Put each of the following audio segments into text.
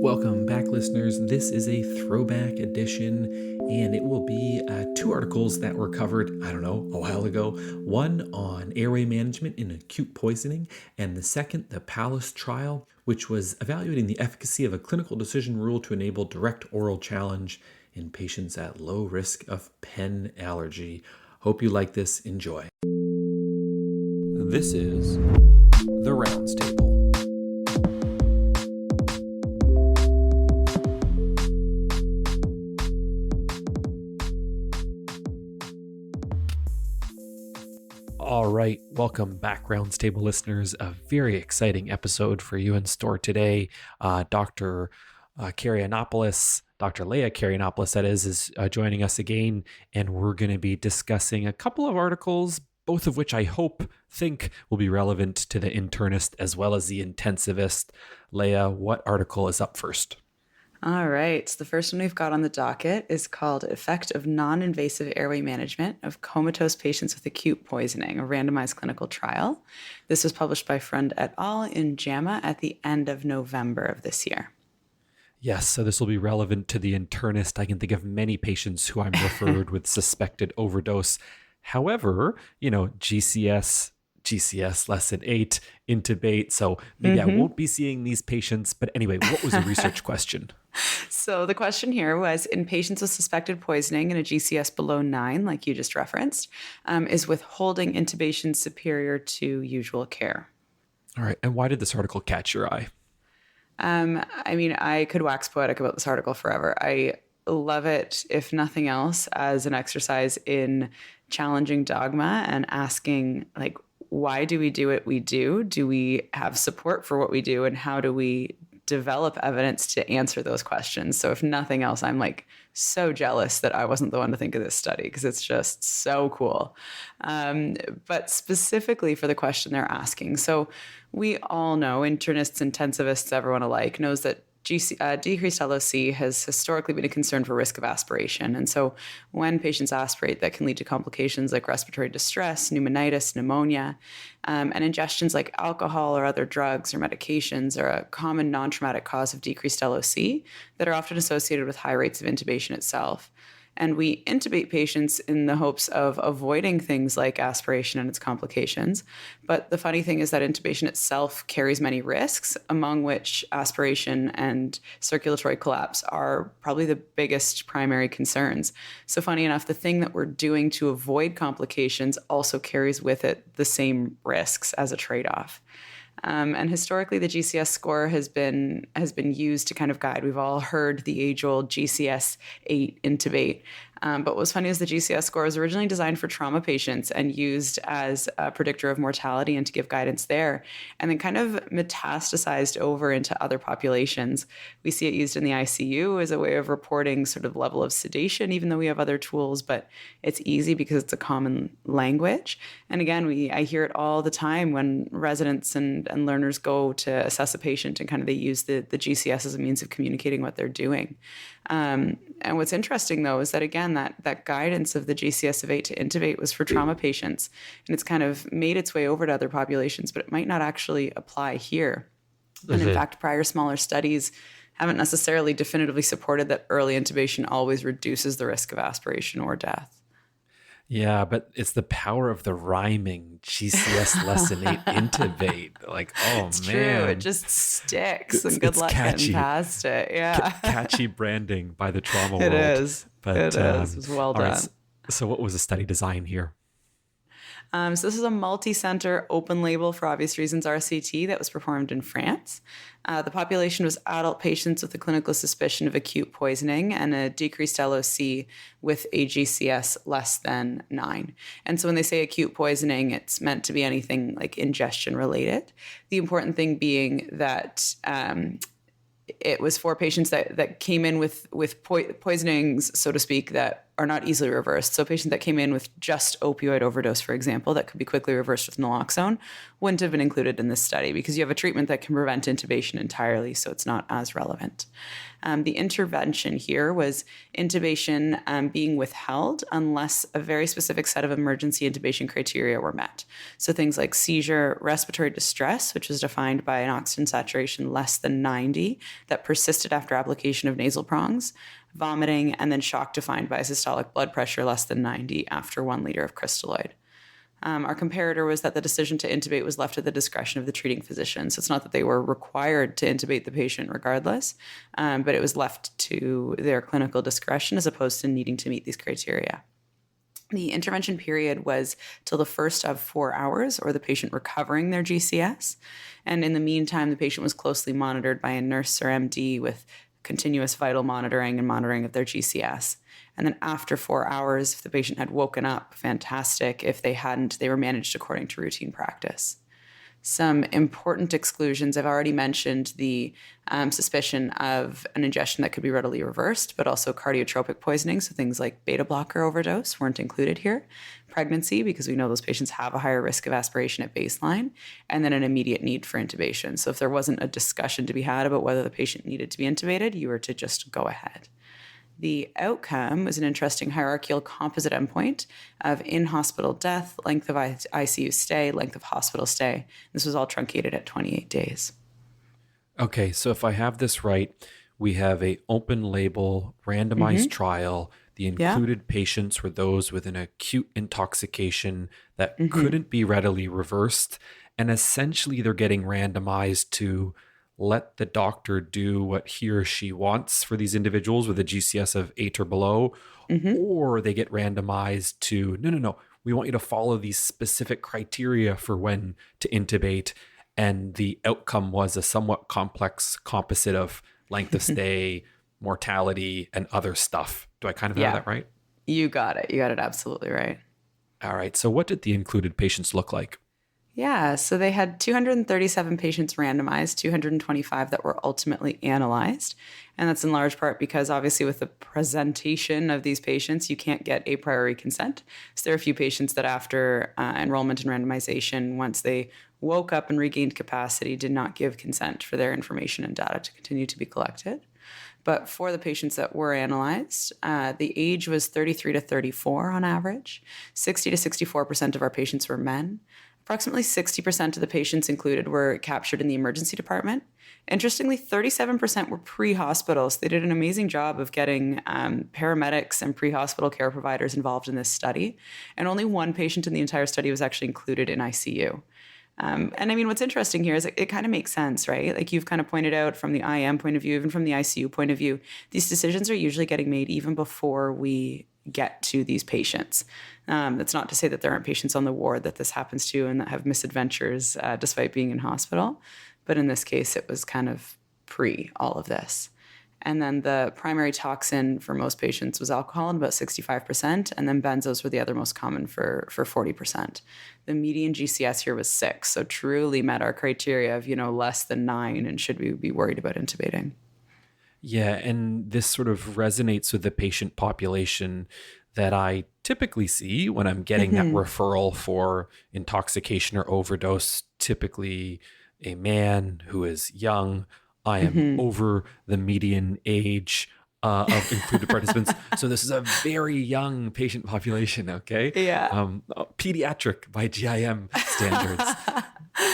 Welcome back, listeners. This is a throwback edition, and it will be two articles that were covered, a while ago. One on airway management in acute poisoning, and the second, the Palace trial, which was evaluating the efficacy of a clinical decision rule to enable direct oral challenge in patients at low risk of pen allergy. Hope you like this. Enjoy. This is the Rounds Table. All right, welcome back, Rounds Table listeners. A very exciting episode for you in store today. Dr. Carayannopoulos, Dr. Laiya Carayannopoulos, that is joining us again, and we're going to be discussing a couple of articles, both of which I think will be relevant to the internist as well as the intensivist. Laiya, what article is up first? All right. So the first one we've got on the docket is called Effect of Non-Invasive Airway Management of Comatose Patients with Acute Poisoning, a randomized clinical trial. This was published by Friend et al. In JAMA at the end of November of this year. Yes, so this will be relevant to the internist. I can think of many patients who I'm referred with suspected overdose. However, GCS lesson 8, intubate. So maybe I won't be seeing these patients. But anyway, what was the research question? So the question here was, in patients with suspected poisoning in a GCS below 9, like you just referenced, is withholding intubation superior to usual care? All right. And why did this article catch your eye? I could wax poetic about this article forever. I love it, if nothing else, as an exercise in challenging dogma and asking, why do we do what we do? Do we have support for what we do? And how do we develop evidence to answer those questions? So if nothing else, I'm so jealous that I wasn't the one to think of this study, because it's just so cool. But specifically for the question they're asking. So we all know, internists, intensivists, everyone alike knows that decreased LOC has historically been a concern for risk of aspiration. And so when patients aspirate, that can lead to complications like respiratory distress, pneumonitis, pneumonia, and ingestions like alcohol or other drugs or medications are a common non-traumatic cause of decreased LOC that are often associated with high rates of intubation itself. And we intubate patients in the hopes of avoiding things like aspiration and its complications. But the funny thing is that intubation itself carries many risks, among which aspiration and circulatory collapse are probably the biggest primary concerns. So funny enough, the thing that we're doing to avoid complications also carries with it the same risks as a trade-off. And historically, the GCS score has been used to kind of guide. We've all heard the age-old GCS 8 intubate. But what's funny is the GCS score was originally designed for trauma patients and used as a predictor of mortality and to give guidance there, and then kind of metastasized over into other populations. We see it used in the ICU as a way of reporting sort of level of sedation, even though we have other tools, but it's easy because it's a common language. And again, I hear it all the time when residents and learners go to assess a patient, and kind of they use the GCS as a means of communicating what they're doing. And what's interesting, though, is that, again, that guidance of the GCS of 8 to intubate was for trauma patients, and it's kind of made its way over to other populations, but it might not actually apply here. And in fact, prior smaller studies haven't necessarily definitively supported that early intubation always reduces the risk of aspiration or death. Yeah, but it's the power of the rhyming GCS lesson 8 intubate. It's true. It just sticks, and good luck getting past it. Yeah. Catchy branding by the trauma world. It is. It is. It was well done. Right, so what was the study design here? So this is a multi-center, open label, for obvious reasons, RCT that was performed in France. The population was adult patients with a clinical suspicion of acute poisoning and a decreased LOC with a GCS less than 9. And so when they say acute poisoning, it's meant to be anything like ingestion related. The important thing being that it was for patients that came in with poisonings, so to speak, that are not easily reversed. So a patient that came in with just opioid overdose, for example, that could be quickly reversed with naloxone wouldn't have been included in this study because you have a treatment that can prevent intubation entirely, so it's not as relevant. The intervention here was intubation being withheld unless a very specific set of emergency intubation criteria were met. So things like seizure, respiratory distress, which is defined by an oxygen saturation less than 90 that persisted after application of nasal prongs, vomiting, and then shock defined by systolic blood pressure less than 90 after 1 liter of crystalloid. Our comparator was that the decision to intubate was left at the discretion of the treating physician. So it's not that they were required to intubate the patient regardless, but it was left to their clinical discretion as opposed to needing to meet these criteria. The intervention period was till the first of 4 hours or the patient recovering their GCS. And in the meantime, the patient was closely monitored by a nurse or MD with continuous vital monitoring and monitoring of their GCS. And then after 4 hours, if the patient had woken up, fantastic. If they hadn't, they were managed according to routine practice. Some important exclusions. I've already mentioned the suspicion of an ingestion that could be readily reversed, but also cardiotropic poisoning. So things like beta blocker overdose weren't included here. Pregnancy, because we know those patients have a higher risk of aspiration at baseline, and then an immediate need for intubation. So if there wasn't a discussion to be had about whether the patient needed to be intubated, you were to just go ahead. The outcome was an interesting hierarchical composite endpoint of in-hospital death, length of ICU stay, length of hospital stay. This was all truncated at 28 days. Okay, so if I have this right, we have a open label randomized trial. The included patients were those with an acute intoxication that couldn't be readily reversed. And essentially they're getting randomized to let the doctor do what he or she wants for these individuals with a GCS of 8 or below, or they get randomized to, no, we want you to follow these specific criteria for when to intubate. And the outcome was a somewhat complex composite of length of stay, mortality, and other stuff. Do I kind of have that right? You got it. You got it absolutely right. All right. So what did the included patients look like? Yeah, so they had 237 patients randomized, 225 that were ultimately analyzed. And that's in large part because obviously with the presentation of these patients, you can't get a priori consent. So there are a few patients that after enrollment and randomization, once they woke up and regained capacity, did not give consent for their information and data to continue to be collected. But for the patients that were analyzed, the age was 33 to 34 on average. 60 to 64% of our patients were men. Approximately 60% of the patients included were captured in the emergency department. Interestingly, 37% were pre-hospital. So they did an amazing job of getting paramedics and pre-hospital care providers involved in this study. And only one patient in the entire study was actually included in ICU. And I mean, what's interesting here is it kind of makes sense, right? Like you've kind of pointed out from the IM point of view, even from the ICU point of view, these decisions are usually getting made even before we get to these patients. That's not to say that there aren't patients on the ward that this happens to and that have misadventures despite being in hospital. But in this case, it was kind of pre all of this. And then the primary toxin for most patients was alcohol in about 65%, and then benzos were the other most common for 40%. The median GCS here was 6, so truly met our criteria of, less than 9, and should we be worried about intubating? Yeah, and this sort of resonates with the patient population that I typically see when I'm getting that referral for intoxication or overdose, typically a man who is young. I am over the median age of included participants. So this is a very young patient population, okay? Yeah. Pediatric by GIM standards.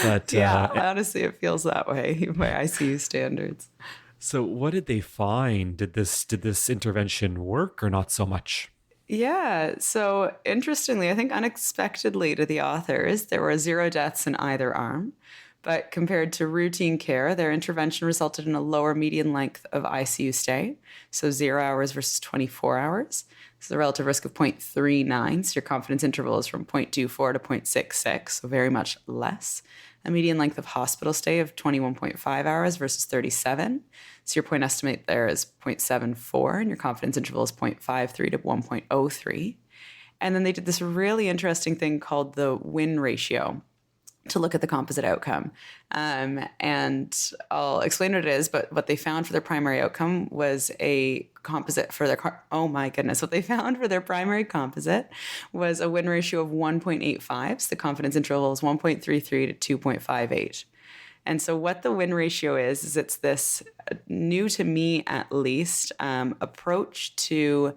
But Yeah, honestly, it feels that way by ICU standards. So what did they find? Did this intervention work or not so much? Yeah. So interestingly, I think unexpectedly to the authors, there were 0 deaths in either arm. But compared to routine care, their intervention resulted in a lower median length of ICU stay. So 0 hours versus 24 hours. This is a relative risk of 0.39. So your confidence interval is from 0.24 to 0.66. So very much less. A median length of hospital stay of 21.5 hours versus 37. So your point estimate there is 0.74, and your confidence interval is 0.53 to 1.03. And then they did this really interesting thing called the win ratio, to look at the composite outcome. And I'll explain what it is, but what they found for their primary outcome was a composite for their, oh my goodness, what they found for their primary composite was a win ratio of 1.85. So the confidence interval is 1.33 to 2.58. And so what the win ratio is it's this new to me at least approach to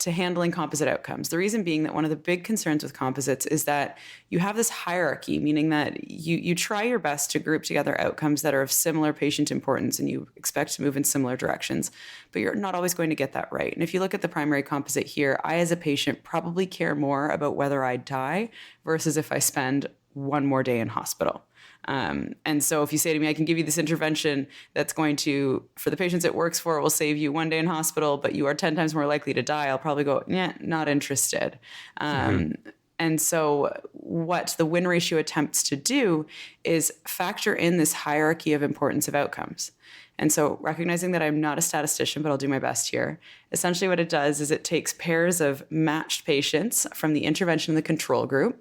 handling composite outcomes. The reason being that one of the big concerns with composites is that you have this hierarchy, meaning that you try your best to group together outcomes that are of similar patient importance and you expect to move in similar directions, but you're not always going to get that right. And if you look at the primary composite here, I as a patient probably care more about whether I die versus if I spend one more day in hospital. And so if you say to me, I can give you this intervention that's going to, for the patients it works for, it will save you one day in hospital, but you are 10 times more likely to die, I'll probably go, yeah, not interested. And so what the win ratio attempts to do is factor in this hierarchy of importance of outcomes. And so recognizing that I'm not a statistician, but I'll do my best here. Essentially what it does is it takes pairs of matched patients from the intervention and the control group,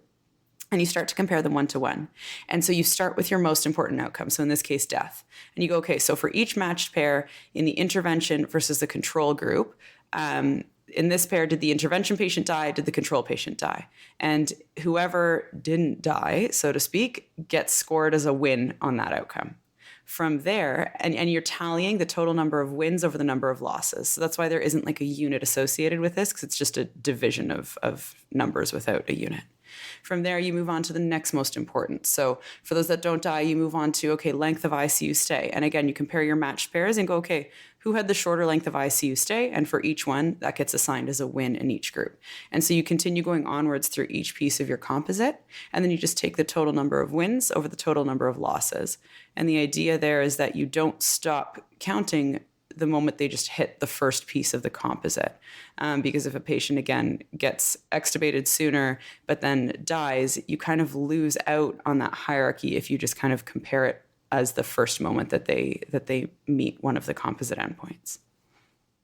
and you start to compare them one to one. And so you start with your most important outcome. So in this case, death. And you go, okay, so for each matched pair in the intervention versus the control group, in this pair, did the intervention patient die? Did the control patient die? And whoever didn't die, so to speak, gets scored as a win on that outcome. From there, and you're tallying the total number of wins over the number of losses. So that's why there isn't like a unit associated with this, because it's just a division of numbers without a unit. From there, you move on to the next most important. So for those that don't die, you move on to, okay, length of ICU stay. And again, you compare your matched pairs and go, okay, who had the shorter length of ICU stay? And for each one, that gets assigned as a win in each group. And so you continue going onwards through each piece of your composite, and then you just take the total number of wins over the total number of losses. And the idea there is that you don't stop counting the moment they just hit the first piece of the composite. Because if a patient, again, gets extubated sooner, but then dies, you kind of lose out on that hierarchy if you just kind of compare it as the first moment that they meet one of the composite endpoints.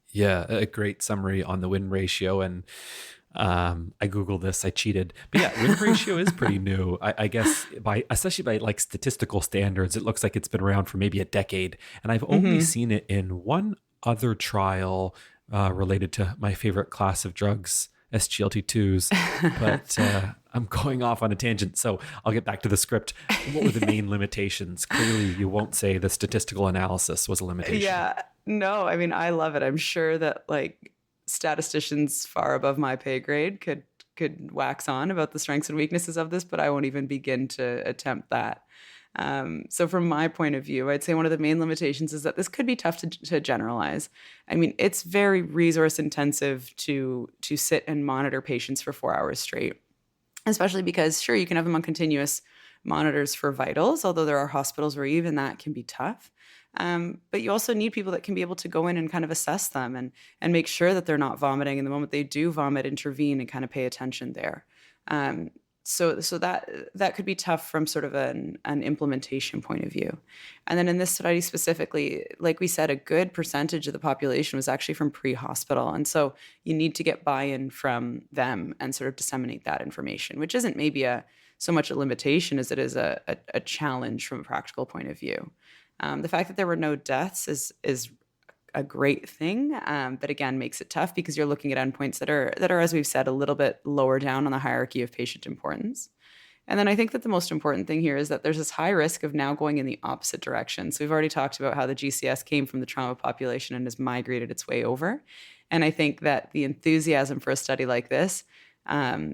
Yeah, a great summary on the win ratio. And I Googled this, I cheated. But yeah, win ratio is pretty new. I guess especially by like statistical standards, it looks like it's been around for maybe a decade. And I've only seen it in one other trial related to my favorite class of drugs, SGLT2s. But I'm going off on a tangent, so I'll get back to the script. What were the main limitations? Clearly, you won't say the statistical analysis was a limitation. Yeah, no, I mean, I love it. I'm sure that like statisticians far above my pay grade could wax on about the strengths and weaknesses of this, but I won't even begin to attempt that. So from my point of view, I'd say one of the main limitations is that this could be tough to generalize. I mean, it's very resource intensive to sit and monitor patients for 4 hours straight, especially because sure, you can have them on continuous monitors for vitals, although there are hospitals where even that can be tough. But you also need people that can be able to go in and kind of assess them and make sure that they're not vomiting. And the moment they do vomit, intervene and kind of pay attention there. So that could be tough from sort of an implementation point of view. And then in this study specifically, like we said, a good percentage of the population was actually from pre-hospital. And so you need to get buy-in from them and sort of disseminate that information, which isn't maybe so much a limitation as it is a challenge from a practical point of view. The fact that there were no deaths is a great thing, but again, makes it tough because you're looking at endpoints that are, as we've said, a little bit lower down on the hierarchy of patient importance. And then I think that the most important thing here is that there's this high risk of now going in the opposite direction. So we've already talked about how the GCS came from the trauma population and has migrated its way over. And I think that the enthusiasm for a study like this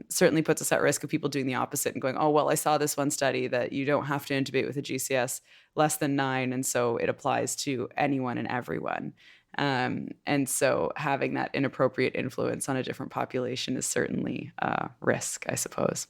certainly puts us at risk of people doing the opposite and going, oh, well, I saw this one study that you don't have to intubate with a GCS less than 9, and so it applies to anyone and everyone. And so having that inappropriate influence on a different population is certainly a risk, I suppose.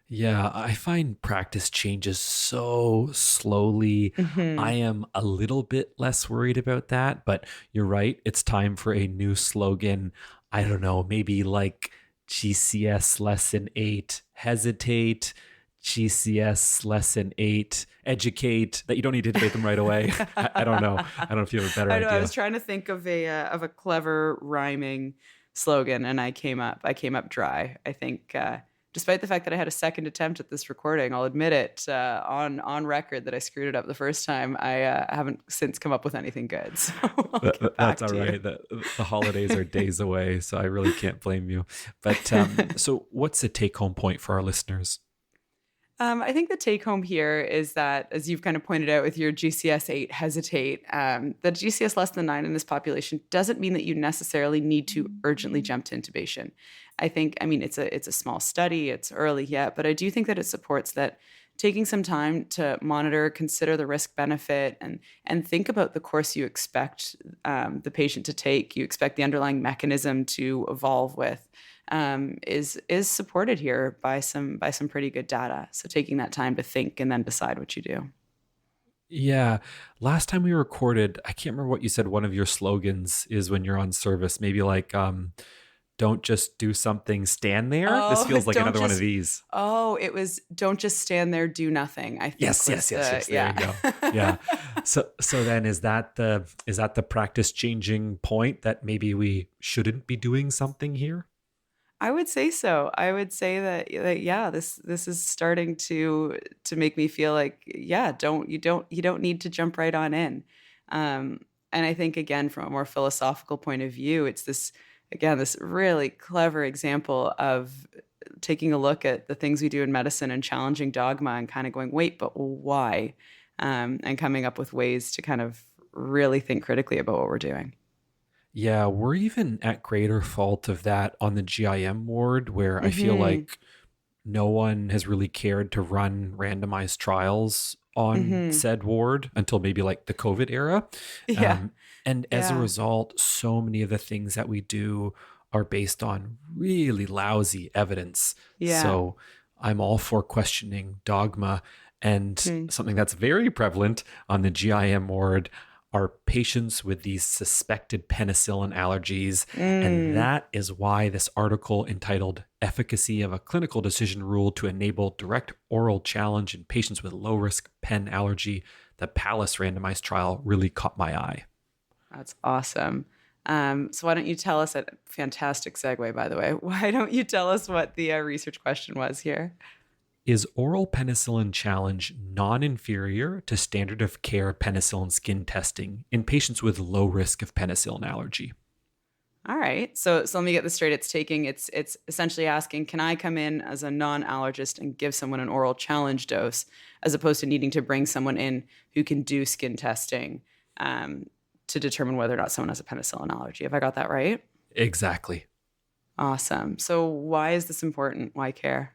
Yeah, I find practice changes so slowly. I am a little bit less worried about that, but you're right. It's time for a new slogan. I don't know, maybe like GCS lesson 8, hesitate, GCS lesson 8, educate, that you don't need to debate them right away. I don't know. I don't know if you have a better idea. I was trying to think of a clever rhyming slogan and I came up dry. I think despite the fact that I had a second attempt at this recording, I'll admit it on record that I screwed it up the first time. I haven't since come up with anything good. So I'll get back That's all to you. right. The holidays are days away, so I really can't blame you. But so what's the take-home point for our listeners? I think the take home here is that, as you've kind of pointed out with your GCS 8 hesitate, that GCS less than 9 in this population doesn't mean that you necessarily need to urgently jump to intubation. I mean, it's a small study, it's early yet, but I do think that it supports that taking some time to monitor, consider the risk benefit, and think about the course you expect the patient to take, you expect the underlying mechanism to evolve with. Is supported here by some pretty good data. So taking that time to think and then decide what you do. Yeah. Last time we recorded, I can't remember what you said. One of your slogans is when you're on service, maybe like, don't just do something, stand there. This feels like another one of these. Oh, it was don't just stand there, do nothing. I think. Yes. There you go. Yeah. So then is that the practice changing point that maybe we shouldn't be doing something here? I would say so. I would say that yeah, this is starting to make me feel like, yeah, you don't need to jump right on in. And I think, again, from a more philosophical point of view, it's this really clever example of taking a look at the things we do in medicine and challenging dogma and kind of going, wait, but why? And coming up with ways to kind of really think critically about what we're doing. Yeah, we're even at greater fault of that on the GIM ward, where I feel like no one has really cared to run randomized trials on said ward until maybe like the COVID era. Yeah. And as a result, so many of the things that we do are based on really lousy evidence. Yeah. So I'm all for questioning dogma. And something that's very prevalent on the GIM ward are patients with these suspected penicillin allergies. And that is why this article entitled Efficacy of a Clinical Decision Rule to Enable Direct Oral Challenge in Patients with Low-Risk Pen Allergy, the PALACE randomized trial, really caught my eye. That's awesome. So why don't you tell us, a fantastic segue, by the way, why don't you tell us what the research question was here? Is oral penicillin challenge non-inferior to standard of care penicillin skin testing in patients with low risk of penicillin allergy? All right. So let me get this straight. It's essentially asking, can I come in as a non-allergist and give someone an oral challenge dose, as opposed to needing to bring someone in who can do skin testing to determine whether or not someone has a penicillin allergy? Have I got that right? Exactly. Awesome. So why is this important? Why care?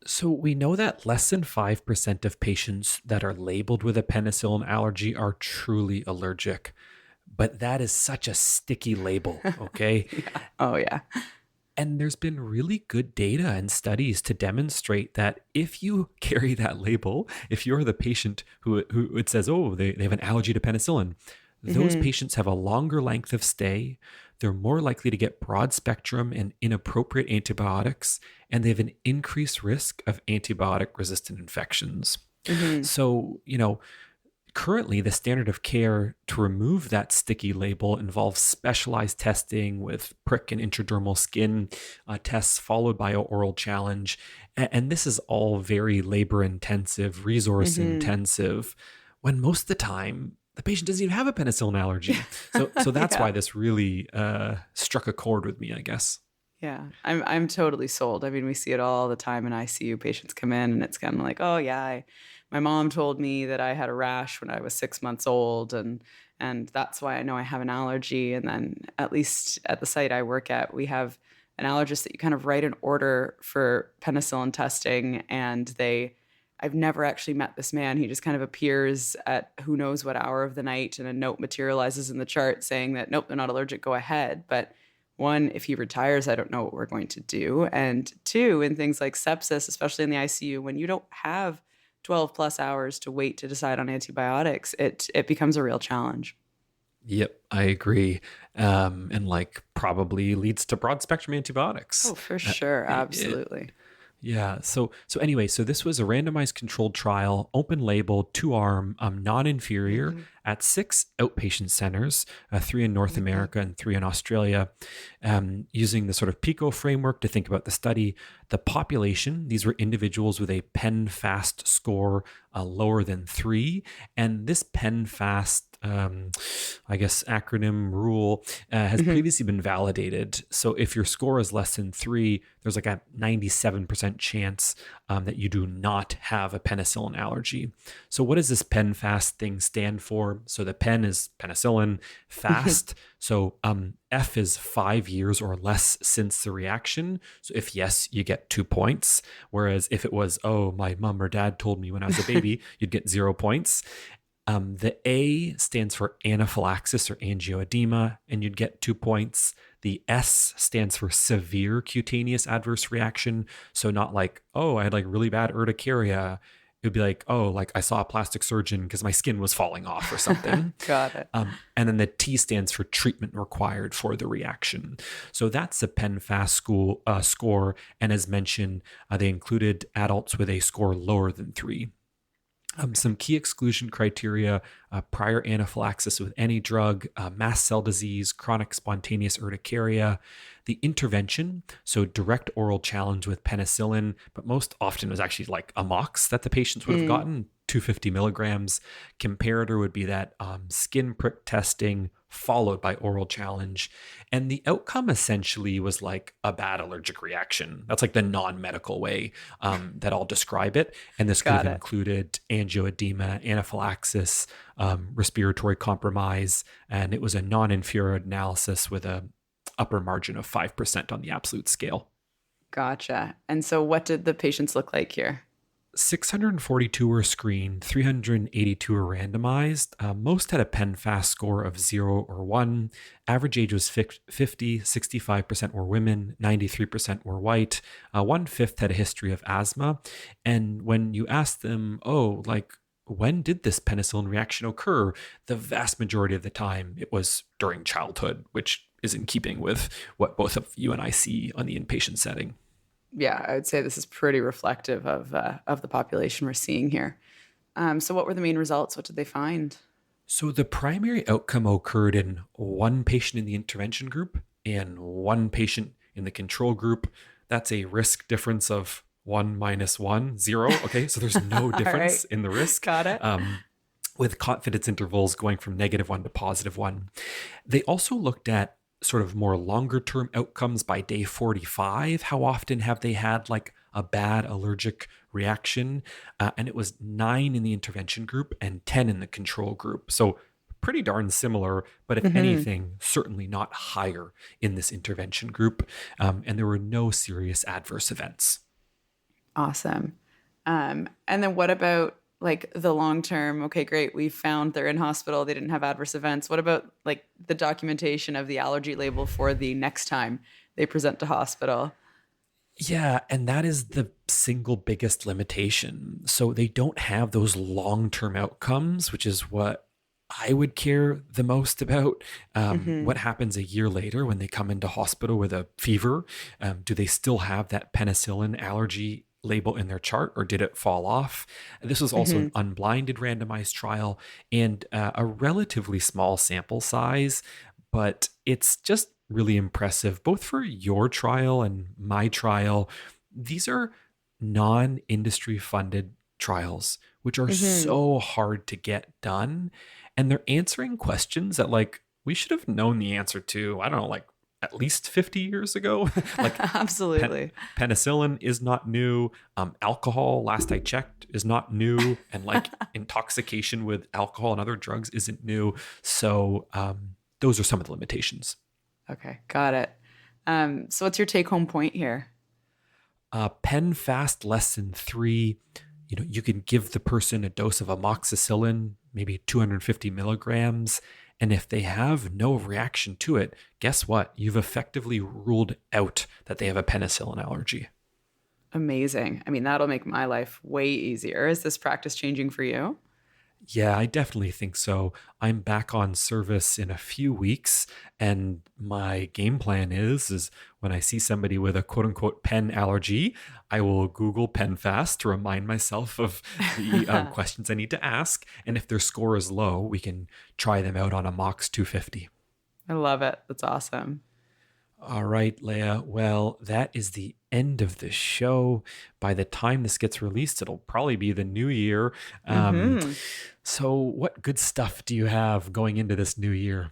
So we know that less than 5% of patients that are labeled with a penicillin allergy are truly allergic. But that is such a sticky label, okay? Yeah. Oh, yeah. And there's been really good data and studies to demonstrate that if you carry that label, if you're the patient who it says, oh, they have an allergy to penicillin, those patients have a longer length of stay. They're more likely to get broad spectrum and inappropriate antibiotics, and they have an increased risk of antibiotic resistant infections. So, currently the standard of care to remove that sticky label involves specialized testing with prick and intradermal skin tests followed by an oral challenge. And this is all very labor intensive, resource intensive, when most of the time the patient doesn't even have a penicillin allergy. So that's why this really struck a chord with me, I guess. Yeah, I'm totally sold. I mean, we see it all the time in ICU. Patients come in and it's kind of like, oh yeah, my mom told me that I had a rash when I was 6 months old, and that's why I know I have an allergy. And then, at least at the site I work at, we have an allergist that you kind of write an order for penicillin testing, and I've never actually met this man. He just kind of appears at who knows what hour of the night, and a note materializes in the chart saying that, nope, they're not allergic, go ahead. But one, if he retires, I don't know what we're going to do. And two, in things like sepsis, especially in the ICU, when you don't have 12 plus hours to wait to decide on antibiotics, it becomes a real challenge. Yep, I agree. And probably leads to broad spectrum antibiotics. Oh, for sure. Absolutely. Yeah. So anyway, so this was a randomized controlled trial, open label, 2-arm, non-inferior, at 6 outpatient centers, 3 in North America and 3 in Australia, using the sort of PICO framework to think about the study. The population, these were individuals with a PEN-FAST score lower than 3. And this PEN-FAST, I guess, acronym rule has previously been validated. So if your score is less than 3, there's like a 97% chance that you do not have a penicillin allergy. So what does this PEN-FAST thing stand for? So the PEN is penicillin, FAST. So F is 5 years or less since the reaction. So if yes, you get 2 points. Whereas if it was, oh, my mom or dad told me when I was a baby, you'd get 0 points. The A stands for anaphylaxis or angioedema, and you'd get 2 points. The S stands for severe cutaneous adverse reaction. So not like, oh, I had like really bad urticaria. It would be like, oh, like I saw a plastic surgeon because my skin was falling off or something. Got it. And then the T stands for treatment required for the reaction. So that's the PEN-FAST score. And as mentioned, they included adults with a score lower than 3. Some key exclusion criteria: prior anaphylaxis with any drug, mast cell disease, chronic spontaneous urticaria. The intervention, so direct oral challenge with penicillin, but most often it was actually like a mox that the patients would have gotten, 250 milligrams. Comparator would be that skin prick testing followed by oral challenge. And the outcome essentially was like a bad allergic reaction. That's like the non-medical way that I'll describe it. And this could have included angioedema, anaphylaxis, respiratory compromise, and it was a non-inferior analysis with a upper margin of 5% on the absolute scale. Gotcha. And so what did the patients look like here? 642 were screened, 382 were randomized. Most had a PEN-FAST score of 0 or 1. Average age was 50, 65% were women, 93% were white. 1/5 had a history of asthma. And when you ask them, oh, like, when did this penicillin reaction occur? The vast majority of the time it was during childhood, which is in keeping with what both of you and I see on the inpatient setting. Yeah, I would say this is pretty reflective of the population we're seeing here. So what were the main results? What did they find? So the primary outcome occurred in 1 patient in the intervention group and 1 patient in the control group. That's a risk difference of 1 minus 1, 0. Okay, so there's no difference in the risk. Got it. With confidence intervals going from -1 to +1. They also looked at sort of more longer term outcomes by day 45. How often have they had like a bad allergic reaction? And it was 9 in the intervention group and 10 in the control group. So pretty darn similar, but if anything, certainly not higher in this intervention group. And there were no serious adverse events. Awesome. And then what about like the long term? Okay, great. We found they're in hospital. They didn't have adverse events. What about like the documentation of the allergy label for the next time they present to hospital? Yeah, and that is the single biggest limitation. So they don't have those long-term outcomes, which is what I would care the most about. What happens a year later when they come into hospital with a fever? Do they still have that penicillin allergy label in their chart, or did it fall off? This was also an unblinded randomized trial and a relatively small sample size, but it's just really impressive, both for your trial and my trial. These are non-industry funded trials, which are so hard to get done. And they're answering questions that like we should have known the answer to, I don't know, like at least 50 years ago. Like Absolutely. Penicillin is not new. Alcohol, last I checked, is not new. And like intoxication with alcohol and other drugs isn't new. So those are some of the limitations. Okay, got it. So what's your take home point here? PEN-FAST less than 3. You can give the person a dose of amoxicillin, maybe 250 milligrams. And if they have no reaction to it, guess what? You've effectively ruled out that they have a penicillin allergy. Amazing. I mean, that'll make my life way easier. Is this practice changing for you? Yeah, I definitely think so. I'm back on service in a few weeks, and my game plan is when I see somebody with a quote unquote pen allergy, I will Google pen fast to remind myself of the questions I need to ask. And if their score is low, we can try them out on a Mox 250. I love it. That's awesome. All right, Laiya. Well, that is the end of the show. By the time this gets released, it'll probably be the new year. Hmm. So, what good stuff do you have going into this new year?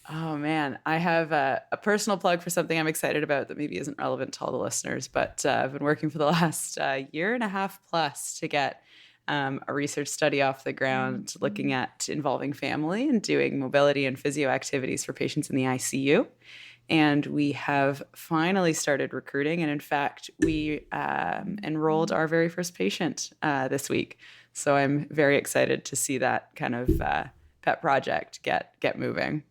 Oh man, I have a personal plug for something I'm excited about that maybe isn't relevant to all the listeners, but I've been working for the last year and a half plus to get a research study off the ground looking at involving family and doing mobility and physio activities for patients in the ICU. And we have finally started recruiting. And in fact, we enrolled our very first patient this week. So I'm very excited to see that kind of pet project get moving.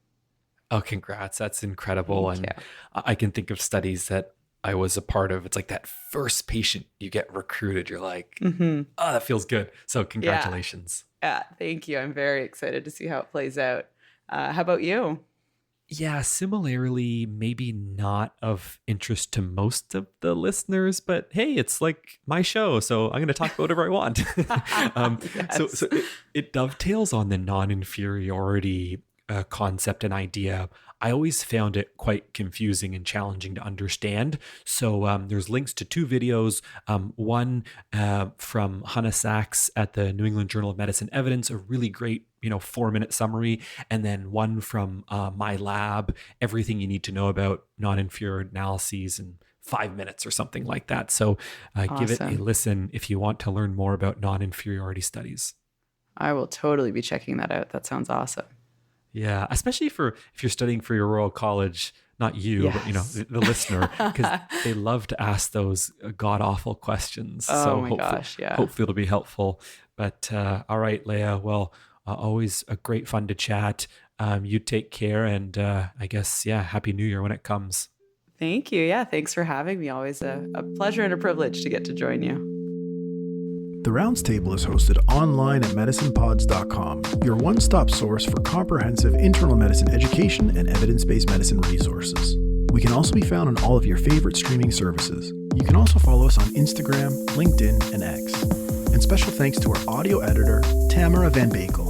Oh, congrats. That's incredible. Thank And you. I can think of studies that I was a part of. It's like that first patient you get recruited, you're like, Hmm. oh, that feels good. So, Yeah. congratulations. Yeah. Thank you. I'm very excited to see how it plays out. How about you? Yeah, similarly, maybe not of interest to most of the listeners, but hey, it's like my show, so I'm going to talk about whatever I want. um, so, Yes. so it dovetails on the non-inferiority concept and idea. I always found it quite confusing and challenging to understand. So there's links to two videos. One from Hannah Sachs at the New England Journal of Medicine Evidence, a really great 4-minute summary, and then one from my lab, everything you need to know about non-inferior analyses in 5 minutes or something like that. So give it a Awesome. listen if you want to learn more about non-inferiority studies. I will totally be checking that out. That sounds awesome. Yeah, especially for if you're studying for your Royal College, not you, but Yes. the listener, because they love to ask those god awful questions. Oh So my gosh. Yeah. hopefully it'll be helpful. But all right, Laiya. Well, always a great fun to chat. You take care, and I guess Happy New Year when it comes. Thank you. Yeah. Thanks for having me. Always a pleasure and a privilege to get to join you. The Rounds Table is hosted online at medicinepods.com, your one-stop source for comprehensive internal medicine education and evidence-based medicine resources. We can also be found on all of your favorite streaming services. You can also follow us on Instagram, LinkedIn, and X. And special thanks to our audio editor, Tamara Van Bakel.